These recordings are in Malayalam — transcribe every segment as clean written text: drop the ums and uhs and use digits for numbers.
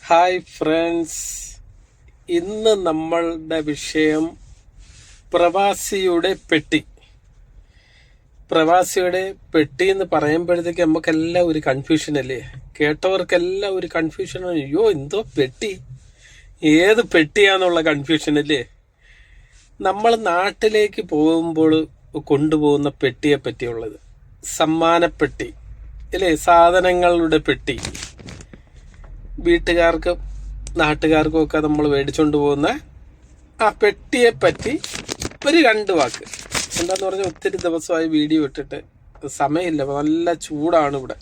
ഹായ് ഫ്രണ്ട്സ്, ഇന്ന് നമ്മളുടെ വിഷയം പ്രവാസിയുടെ പെട്ടി. പ്രവാസിയുടെ പെട്ടി എന്ന് പറയുമ്പോഴത്തേക്ക് നമുക്കെല്ലാം ഒരു കൺഫ്യൂഷൻ അല്ലേ? കേട്ടവർക്കെല്ലാം ഒരു കൺഫ്യൂഷനാണ്. അയ്യോ, എന്തോ പെട്ടി, ഏത് പെട്ടിയാന്നുള്ള കൺഫ്യൂഷൻ അല്ലേ? നമ്മൾ നാട്ടിലേക്ക് പോകുമ്പോൾ കൊണ്ടുപോകുന്ന പെട്ടിയെ പറ്റിയുള്ളത്, സമ്മാനപ്പെട്ടി അല്ലേ, സാധനങ്ങളുടെ പെട്ടി. വീട്ടുകാർക്കും നാട്ടുകാർക്കും ഒക്കെ നമ്മൾ മേടിച്ചുകൊണ്ട് പോകുന്ന ആ പെട്ടിയെ പറ്റി ഒരു 2 വാക്ക്. എന്താന്ന് പറഞ്ഞാൽ ഒത്തിരി ദിവസമായി വീഡിയോ ഇട്ടിട്ട് സമയമില്ല, നല്ല ചൂടാണ് ഇവിടെ.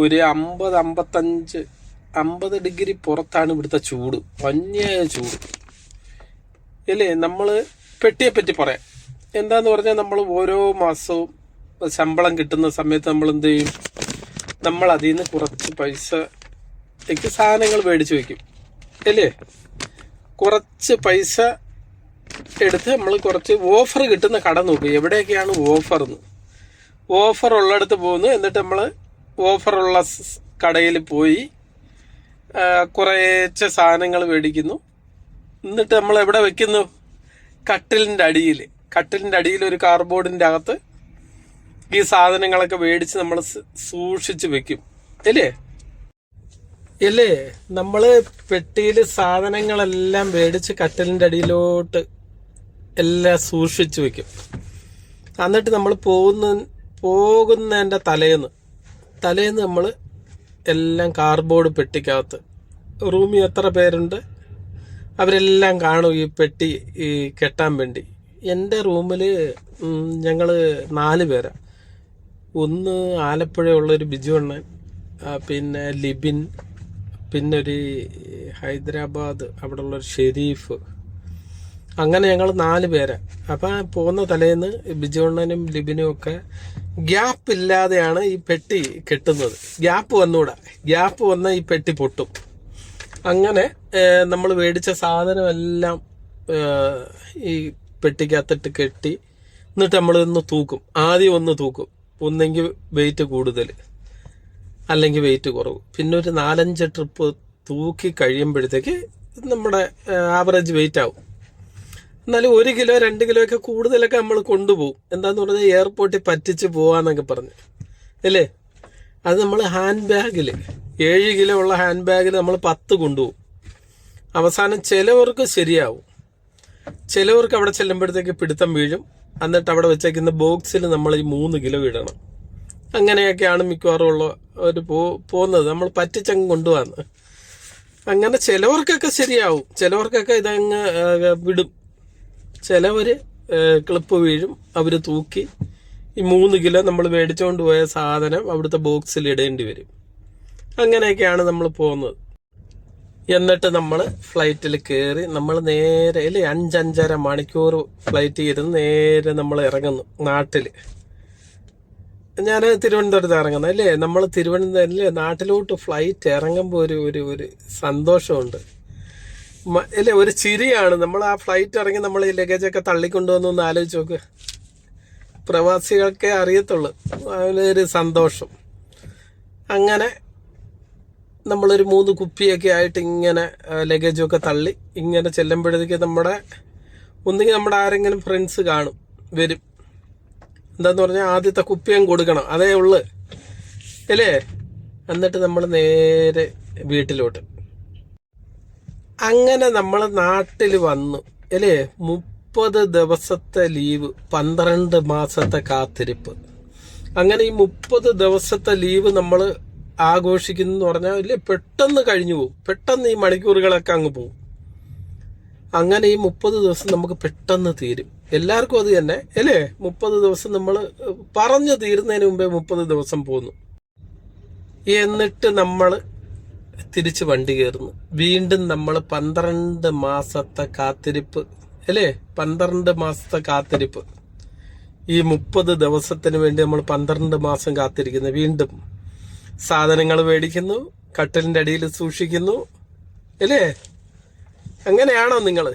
ഒരു 50 ഡിഗ്രി പുറത്താണ് ഇവിടുത്തെ ചൂട്, വന്യായ ചൂട് അല്ലേ. നമ്മൾ പെട്ടിയെ പറ്റി പറയാം. എന്താന്ന് പറഞ്ഞാൽ നമ്മൾ ഓരോ മാസവും ശമ്പളം കിട്ടുന്ന സമയത്ത് നമ്മൾ എന്ത് ചെയ്യും? നമ്മൾ അതിൽ നിന്ന് കുറച്ച് പൈസ സാധനങ്ങൾ മേടിച്ചു വെക്കും അല്ലേ. കുറച്ച് പൈസ എടുത്ത് നമ്മൾ കുറച്ച് ഓഫർ കിട്ടുന്ന കട നോക്കും, എവിടെയൊക്കെയാണ് ഓഫർ എന്ന്. ഓഫർ ഉള്ളിടത്ത് പോകുന്നു, എന്നിട്ട് നമ്മൾ ഓഫറുള്ള കടയിൽ പോയി കുറച്ച് സാധനങ്ങൾ മേടിക്കുന്നു. എന്നിട്ട് നമ്മൾ എവിടെ വെക്കുന്നു? കട്ടിലിൻ്റെ അടിയിൽ ഒരു കാർഡ്ബോർഡിൻ്റെ അകത്ത് ഈ സാധനങ്ങളൊക്കെ മേടിച്ച് നമ്മൾ സൂക്ഷിച്ച് വെക്കും അല്ലേ. നമ്മള് പെട്ടിയിൽ സാധനങ്ങളെല്ലാം മേടിച്ച് കട്ടിലിൻ്റെ അടിയിലോട്ട് എല്ലാം സൂക്ഷിച്ചു വെക്കും. എന്നിട്ട് നമ്മൾ പോകുന്നതിൻ്റെ തലേന്ന് നമ്മൾ എല്ലാം കാർഡ്ബോർഡ് പെട്ടിക്കകത്ത്, റൂമിൽ എത്ര പേരുണ്ട് അവരെല്ലാം കാണും ഈ പെട്ടി കെട്ടാൻ വേണ്ടി. എൻ്റെ റൂമിൽ ഞങ്ങൾ 4 പേരാണ്. ഒന്ന് ആലപ്പുഴയുള്ളൊരു ബിജു അണ്ണൻ, പിന്നെ ലിബിൻ, പിന്നെ ഒരു ഹൈദരാബാദ് അവിടെ ഉള്ളൊരു ഷെരീഫ്. അങ്ങനെ ഞങ്ങൾ 4 പേരാ. അപ്പം പോകുന്ന തലേന്ന് ബിജുണ്ണനും ലിബിനും ഒക്കെ ഗ്യാപ്പ് ഇല്ലാതെയാണ് ഈ പെട്ടി കെട്ടുന്നത്. ഗ്യാപ്പ് വന്ന ഈ പെട്ടി പൊട്ടും. അങ്ങനെ നമ്മൾ മേടിച്ച സാധനമെല്ലാം ഈ പെട്ടിക്കകത്തിട്ട് കെട്ടി, എന്നിട്ട് നമ്മൾ ആദ്യം ഒന്ന് തൂക്കും. ഒന്നെങ്കിൽ വെയിറ്റ് കൂടുതൽ, അല്ലെങ്കിൽ വെയിറ്റ് കുറവ്. പിന്നെ ഒരു 4-5 ട്രിപ്പ് തൂക്കി കഴിയുമ്പോഴത്തേക്ക് നമ്മുടെ ആവറേജ് വെയിറ്റ് ആവും. എന്നാലും 1 കിലോ 2 കിലോ ഒക്കെ കൂടുതലൊക്കെ നമ്മൾ കൊണ്ടുപോകും. എന്താന്ന് പറഞ്ഞാൽ എയർപോർട്ടിൽ പറ്റിച്ച് പോവാന്നൊക്കെ പറഞ്ഞ് അല്ലേ. അത് നമ്മൾ ഹാൻഡ് ബാഗിൽ 7 കിലോ ഉള്ള ഹാൻഡ് ബാഗിൽ നമ്മൾ 10 കൊണ്ടുപോകും. അവസാനം ചിലവർക്ക് ശരിയാവും, ചിലവർക്ക് അവിടെ ചെല്ലുമ്പോഴത്തേക്ക് പിടുത്തം വീഴും. എന്നിട്ട് അവിടെ വെച്ചേക്കുന്ന ബോക്സിൽ നമ്മൾ ഈ 3 കിലോ ഇടണം. അങ്ങനെയൊക്കെയാണ് മിക്കവാറും ഉള്ള ഒരു പോകുന്നത്. നമ്മൾ പറ്റിച്ചങ്ങ് കൊണ്ടുപോകാന്ന്. അങ്ങനെ ചിലവർക്കൊക്കെ ശരിയാവും, ചിലവർക്കൊക്കെ ഇതങ്ങ് വിടും. ചിലവർ ക്ലിപ്പ് വീഴും, അവർ തൂക്കി ഈ 3 കിലോ നമ്മൾ മേടിച്ചുകൊണ്ട് പോയ സാധനം അവിടുത്തെ ബോക്സിൽ ഇടേണ്ടി വരും. അങ്ങനെയൊക്കെയാണ് നമ്മൾ പോകുന്നത്. എന്നിട്ട് നമ്മൾ ഫ്ലൈറ്റിൽ കയറി നമ്മൾ നേരെ 5-5.5 മണിക്കൂർ ഫ്ലൈറ്റിൽ ഇരുന്ന് നേരെ നമ്മൾ ഇറങ്ങുന്നു നാട്ടിൽ. ഞാൻ തിരുവനന്തപുരത്ത് ഇറങ്ങുന്നത് അല്ലേ. നമ്മൾ തിരുവനന്തപുരത്തിലെ നാട്ടിലോട്ട് ഫ്ലൈറ്റ് ഇറങ്ങുമ്പോൾ ഒരു സന്തോഷമുണ്ട് അല്ലേ, ഒരു ചിരിയാണ്. നമ്മൾ ആ ഫ്ലൈറ്റ് ഇറങ്ങി നമ്മൾ ഈ ലഗേജൊക്കെ തള്ളിക്കൊണ്ടുവന്നൊന്ന് ആലോചിച്ച് നോക്ക്. പ്രവാസികൾക്കേ അറിയത്തുള്ളൂ അതിലൊരു സന്തോഷം. അങ്ങനെ നമ്മളൊരു 3 കുപ്പിയൊക്കെ ആയിട്ട് ഇങ്ങനെ ലഗേജൊക്കെ തള്ളി ഇങ്ങനെ ചെല്ലുമ്പോഴത്തേക്ക് ഒന്നുകിൽ നമ്മുടെ ആരെങ്കിലും ഫ്രണ്ട്സ് വരും. എന്താന്ന് പറഞ്ഞാൽ ആദ്യത്തെ കുപ്പിയും കൊടുക്കണം, അതേ ഉള്ളു അല്ലേ. എന്നിട്ട് നമ്മൾ നേരെ വീട്ടിലോട്ട്. അങ്ങനെ നമ്മൾ നാട്ടിൽ വന്നു അല്ലേ. 30 ദിവസത്തെ ലീവ്, 12 മാസത്തെ കാത്തിരിപ്പ്. അങ്ങനെ ഈ 30 ദിവസത്തെ ലീവ് നമ്മൾ ആഘോഷിക്കുന്നു പറഞ്ഞാൽ ഇല്ലേ, പെട്ടെന്ന് കഴിഞ്ഞു പോകും. പെട്ടെന്ന് ഈ മണിക്കൂറുകളൊക്കെ അങ്ങ് പോകും. അങ്ങനെ ഈ 30 ദിവസം നമുക്ക് പെട്ടെന്ന് തീരും. എല്ലാവർക്കും അത് തന്നെ അല്ലേ. 30 ദിവസം നമ്മൾ പറഞ്ഞു തീരുന്നതിന് മുമ്പേ 30 ദിവസം പോന്നു. എന്നിട്ട് നമ്മൾ തിരിച്ച് വണ്ടി കയറുന്നു. വീണ്ടും നമ്മൾ 12 മാസത്തെ കാത്തിരിപ്പ് അല്ലേ. 12 മാസത്തെ കാത്തിരിപ്പ്. ഈ 30 ദിവസത്തിന് വേണ്ടി നമ്മൾ 12 മാസം കാത്തിരിക്കുന്നു. വീണ്ടും സാധനങ്ങൾ മേടിക്കുന്നു, കട്ടിലിൻ്റെ അടിയിൽ സൂക്ഷിക്കുന്നു അല്ലേ. അങ്ങനെയാണോ നിങ്ങൾ?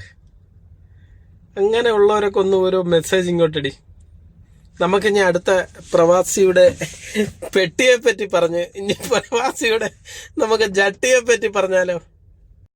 അങ്ങനെ ഉള്ളവരൊക്കെ ഒന്ന് ഓരോ മെസ്സേജ് ഇങ്ങോട്ടടി. നമുക്കിനി അടുത്ത പ്രവാസിയുടെ പെട്ടിയെ പറ്റി പറഞ്ഞ് ഇനി പ്രവാസിയുടെ നമുക്ക് ജട്ടിയെ പറ്റി പറഞ്ഞാലോ?